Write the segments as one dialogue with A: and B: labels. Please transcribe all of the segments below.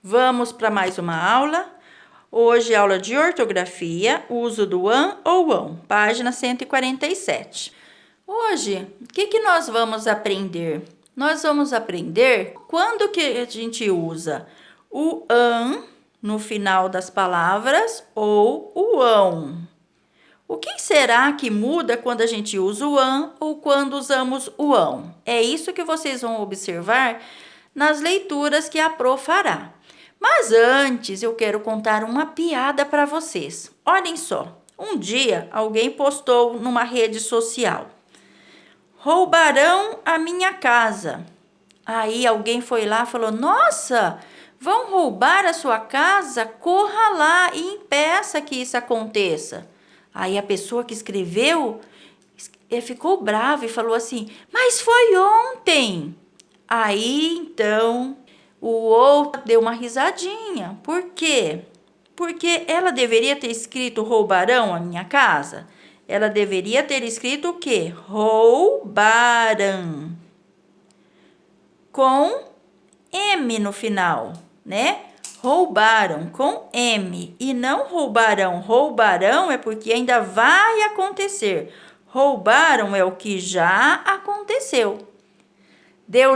A: Vamos para mais uma aula. Hoje, aula de ortografia, uso do an ou ão, página 147. Hoje, o que nós vamos aprender? Nós vamos aprender quando que a gente usa o an no final das palavras ou o ão. O que será que muda quando a gente usa o an ou quando usamos o ão? É isso que vocês vão observar nas leituras que a Pro fará. Mas antes eu quero contar uma piada para vocês. Olhem só, um dia alguém postou numa rede social: roubarão a minha casa. Aí alguém foi lá e falou: nossa, vão roubar a sua casa? Corra lá e impeça que isso aconteça. Aí a pessoa que escreveu ficou brava e falou assim: mas foi ontem. Aí então o outro deu uma risadinha. Por quê? Porque ela deveria ter escrito roubarão a minha casa. Ela deveria ter escrito o quê? Roubaram. Com M no final, né? Roubaram com M e não roubarão. Roubarão é porque ainda vai acontecer. Roubaram é o que já aconteceu.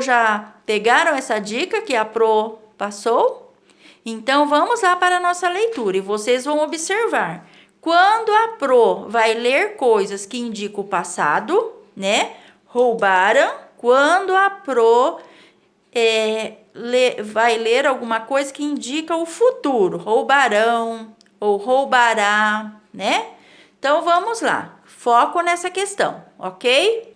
A: Já pegaram essa dica que a Pro passou? Então, vamos lá para a nossa leitura e vocês vão observar. Quando a Pro vai ler coisas que indicam o passado, né? Roubaram. Quando a Pro vai ler alguma coisa que indica o futuro. Roubarão ou roubará, né? Então, vamos lá. Foco nessa questão, ok?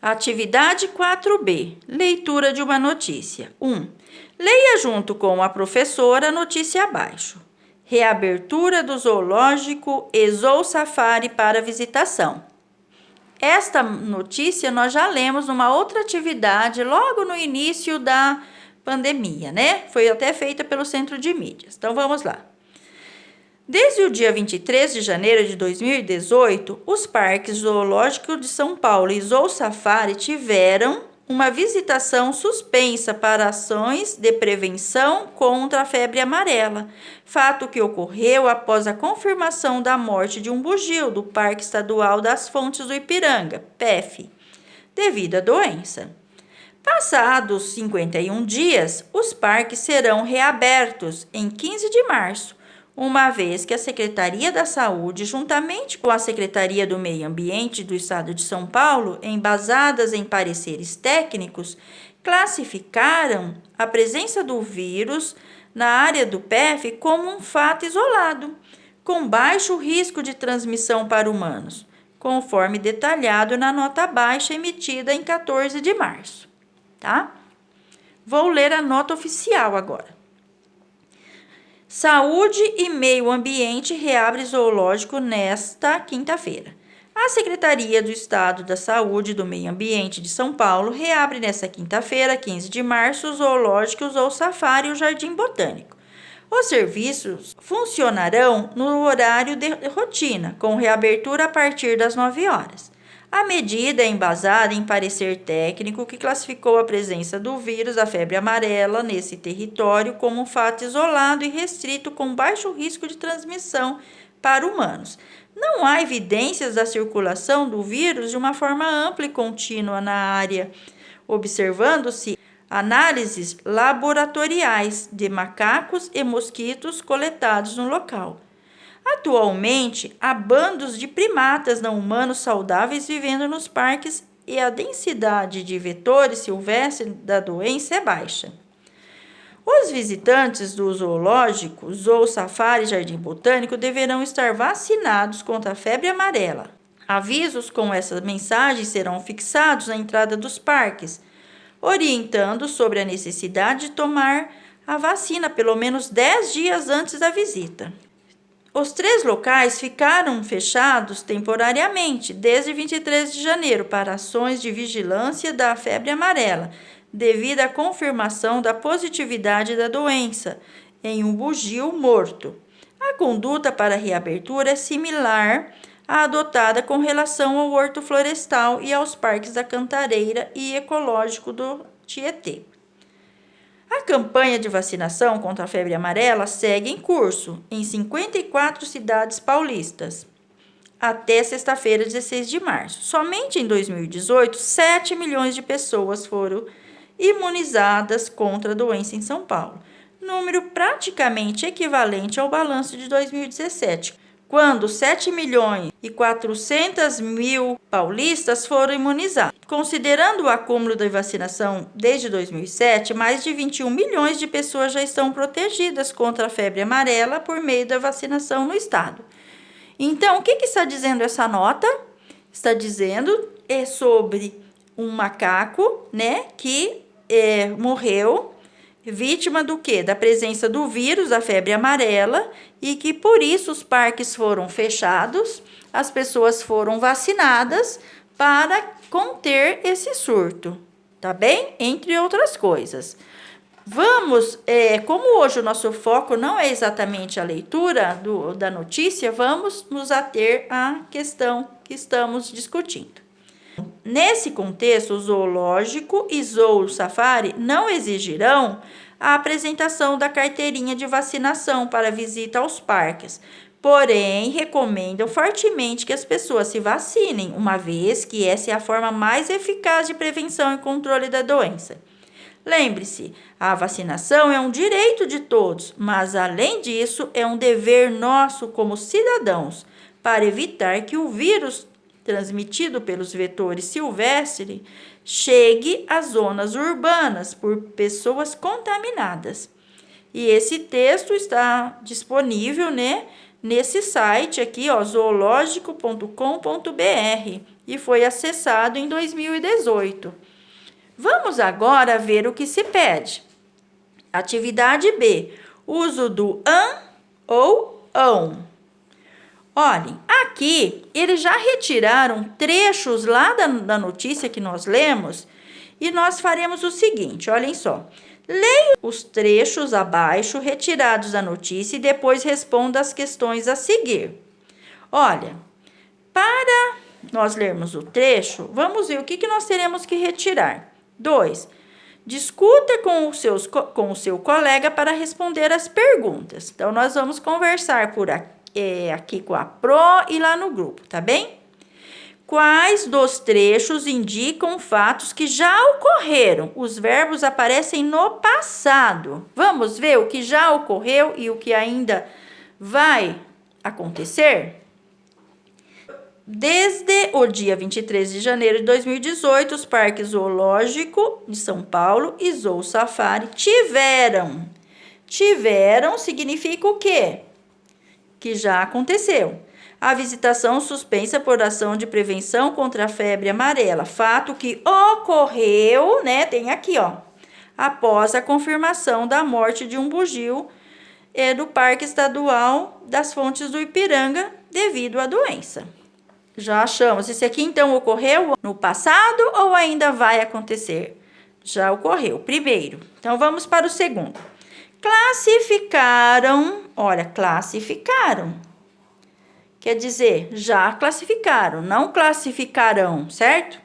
A: Atividade 4B. Leitura de uma notícia. 1. Leia junto com a professora a notícia abaixo. Reabertura do zoológico e Zoo Safari para visitação. Esta notícia nós já lemos numa outra atividade logo no início da pandemia, né? Foi até feita pelo Centro de Mídias. Então, vamos lá. Desde o dia 23 de janeiro de 2018, os parques zoológicos de São Paulo e Zoo Safari tiveram uma visitação suspensa para ações de prevenção contra a febre amarela, fato que ocorreu após a confirmação da morte de um bugio do Parque Estadual das Fontes do Ipiranga, PEF, devido à doença. Passados 51 dias, os parques serão reabertos em 15 de março, uma vez que a Secretaria da Saúde, juntamente com a Secretaria do Meio Ambiente do Estado de São Paulo, embasadas em pareceres técnicos, classificaram a presença do vírus na área do PEF como um fato isolado, com baixo risco de transmissão para humanos, conforme detalhado na nota baixa emitida em 14 de março. Tá? Vou ler a nota oficial agora. Saúde e Meio Ambiente reabre zoológico nesta quinta-feira. A Secretaria do Estado da Saúde e do Meio Ambiente de São Paulo reabre nesta quinta-feira, 15 de março, o zoológico, o Zoo Safari e o Jardim Botânico. Os serviços funcionarão no horário de rotina, com reabertura a partir das 9 horas. A medida é embasada em parecer técnico que classificou a presença do vírus da febre amarela nesse território como um fato isolado e restrito com baixo risco de transmissão para humanos. Não há evidências da circulação do vírus de uma forma ampla e contínua na área, observando-se análises laboratoriais de macacos e mosquitos coletados no local. Atualmente, há bandos de primatas não humanos saudáveis vivendo nos parques e a densidade de vetores silvestres da doença é baixa. Os visitantes do zoológico, Zoo Safari e Jardim Botânico deverão estar vacinados contra a febre amarela. Avisos com essas mensagens serão fixados na entrada dos parques, orientando sobre a necessidade de tomar a vacina pelo menos 10 dias antes da visita. Os 3 locais ficaram fechados temporariamente desde 23 de janeiro para ações de vigilância da febre amarela, devido à confirmação da positividade da doença em um bugio morto. A conduta para a reabertura é similar à adotada com relação ao Horto Florestal e aos parques da Cantareira e Ecológico do Tietê. A campanha de vacinação contra a febre amarela segue em curso em 54 cidades paulistas até sexta-feira, 16 de março. Somente em 2018, 7 milhões de pessoas foram imunizadas contra a doença em São Paulo, número praticamente equivalente ao balanço de 2017, quando 7 milhões e 400 mil paulistas foram imunizados. Considerando o acúmulo da vacinação desde 2007, mais de 21 milhões de pessoas já estão protegidas contra a febre amarela por meio da vacinação no estado. Então, o que está dizendo essa nota? Está dizendo sobre um macaco, né, que morreu vítima do quê? Da presença do vírus, da febre amarela, e que por isso os parques foram fechados, as pessoas foram vacinadas para conter esse surto, tá bem? Entre outras coisas. Vamos, como hoje o nosso foco não é exatamente a leitura da notícia, vamos nos ater à questão que estamos discutindo. Nesse contexto, o zoológico e zoo safari não exigirão a apresentação da carteirinha de vacinação para visita aos parques, porém recomendam fortemente que as pessoas se vacinem, uma vez que essa é a forma mais eficaz de prevenção e controle da doença. Lembre-se, a vacinação é um direito de todos, mas além disso é um dever nosso como cidadãos para evitar que o vírus transmitido pelos vetores silvestres chegue às zonas urbanas por pessoas contaminadas. E esse texto está disponível, né, nesse site aqui, ó, zoológico.com.br, e foi acessado em 2018. Vamos agora ver o que se pede. Atividade B, uso do an ou ão. Olhem, aqui eles já retiraram trechos lá da notícia que nós lemos e nós faremos o seguinte, olhem só. Leia os trechos abaixo retirados da notícia e depois responda as questões a seguir. Olha, para nós lermos o trecho, vamos ver o que nós teremos que retirar. 2. Discuta com o seu colega para responder as perguntas. Então, nós vamos conversar por aqui com a Pro e lá no grupo, tá bem? Quais dos trechos indicam fatos que já ocorreram? Os verbos aparecem no passado. Vamos ver o que já ocorreu e o que ainda vai acontecer? Desde o dia 23 de janeiro de 2018, os parques zoológico de São Paulo e Zoo Safari tiveram. Tiveram significa o quê? Que já aconteceu. A visitação suspensa por ação de prevenção contra a febre amarela. Fato que ocorreu, né? Tem aqui, ó. Após a confirmação da morte de um bugio do Parque Estadual das Fontes do Ipiranga devido à doença. Já achamos. Esse aqui, então, ocorreu no passado ou ainda vai acontecer? Já ocorreu. Primeiro. Então, vamos para o segundo. Classificaram. Olha, classificaram. Quer dizer, já classificaram, não classificarão, certo?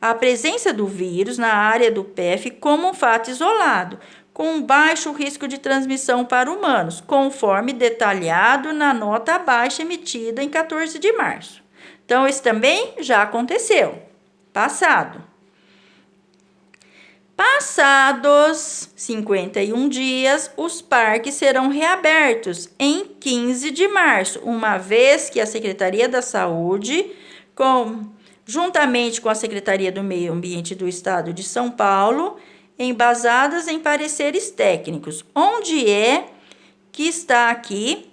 A: A presença do vírus na área do PF como um fato isolado, com baixo risco de transmissão para humanos, conforme detalhado na nota abaixo emitida em 14 de março. Então, isso também já aconteceu. Passado. Passados 51 dias, os parques serão reabertos em 15 de março, uma vez que a Secretaria da Saúde, juntamente com a Secretaria do Meio Ambiente do Estado de São Paulo, embasadas em pareceres técnicos. Onde é que está aqui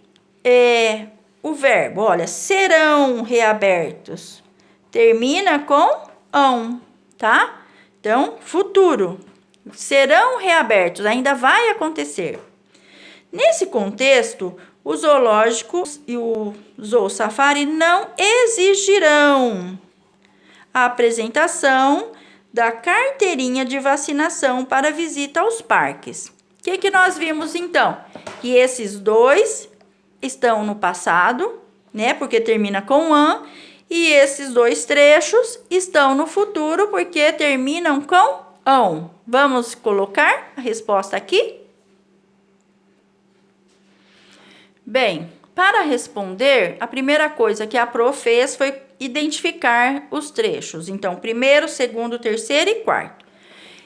A: o verbo? Olha, serão reabertos. Termina com ão, tá? Então, futuro. Serão reabertos, ainda vai acontecer. Nesse contexto, o zoológico e o Zoo Safari não exigirão a apresentação da carteirinha de vacinação para visita aos parques. O que nós vimos, então? Que esses dois estão no passado, né? Porque termina com an. E esses dois trechos estão no futuro porque terminam com ão. Vamos colocar a resposta aqui? Bem, para responder, a primeira coisa que a prof fez foi identificar os trechos. Então, primeiro, segundo, terceiro e quarto.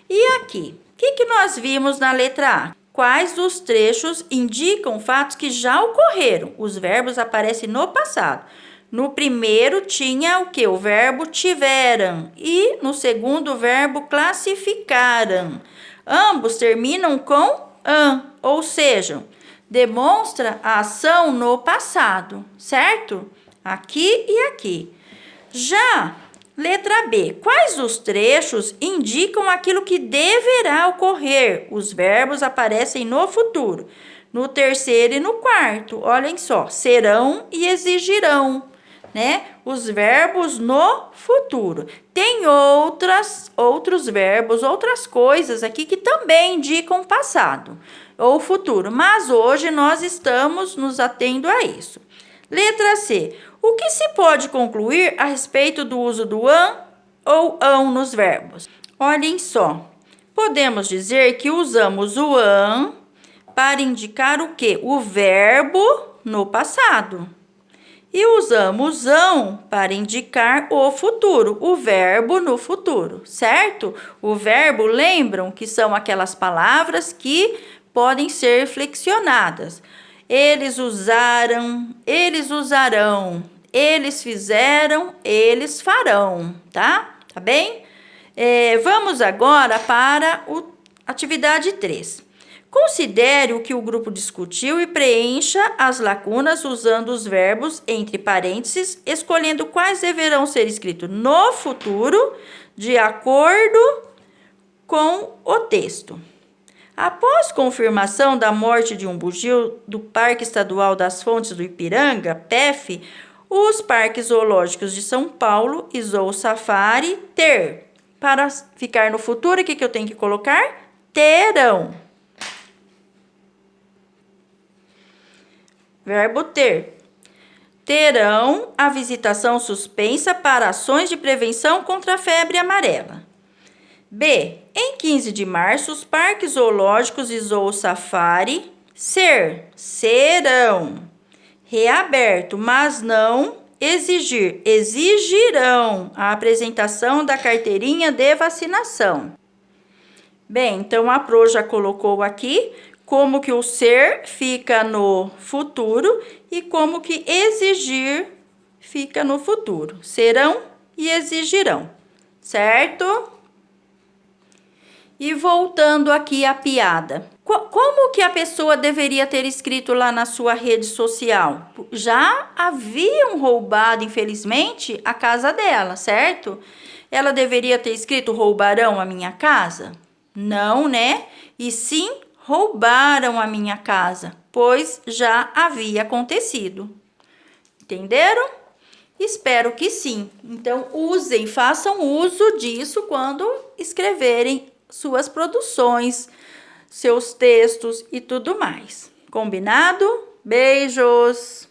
A: E aqui, o que nós vimos na letra A? Quais dos trechos indicam fatos que já ocorreram? Os verbos aparecem no passado. No primeiro tinha o que? O verbo tiveram. E no segundo, o verbo classificaram. Ambos terminam com an, ou seja, demonstra a ação no passado, certo? Aqui e aqui. Já letra B. Quais os trechos indicam aquilo que deverá ocorrer? Os verbos aparecem no futuro. No terceiro e no quarto, olhem só, serão e exigirão, né? Os verbos no futuro. Tem outros verbos, outras coisas aqui que também indicam passado ou futuro, mas hoje nós estamos nos atendo a isso. Letra C. O que se pode concluir a respeito do uso do an ou ão nos verbos? Olhem só. Podemos dizer que usamos o an para indicar o quê? O verbo no passado. E usamos ão para indicar o futuro, o verbo no futuro, certo? O verbo, lembram que são aquelas palavras que podem ser flexionadas. Eles usaram, eles usarão, eles fizeram, eles farão, tá? Tá bem? Vamos agora para a atividade 3. Considere o que o grupo discutiu e preencha as lacunas usando os verbos entre parênteses, escolhendo quais deverão ser escritos no futuro, de acordo com o texto. Após confirmação da morte de um bugio do Parque Estadual das Fontes do Ipiranga, PEF, os Parques Zoológicos de São Paulo e Zoo Safari ter. Para ficar no futuro, o que eu tenho que colocar? Terão. Verbo ter. Terão a visitação suspensa para ações de prevenção contra a febre amarela. B. Em 15 de março, os parques zoológicos e Zoo Safari serão reaberto, mas não exigirão a apresentação da carteirinha de vacinação. Bem, então a Pro já colocou aqui como que o ser fica no futuro e como que exigir fica no futuro. Serão e exigirão, certo? E voltando aqui à piada. Como que a pessoa deveria ter escrito lá na sua rede social? Já haviam roubado, infelizmente, a casa dela, certo? Ela deveria ter escrito roubarão a minha casa? Não, né? E sim, roubaram a minha casa, pois já havia acontecido. Entenderam? Espero que sim. Então, façam uso disso quando escreverem suas produções, seus textos e tudo mais. Combinado? Beijos!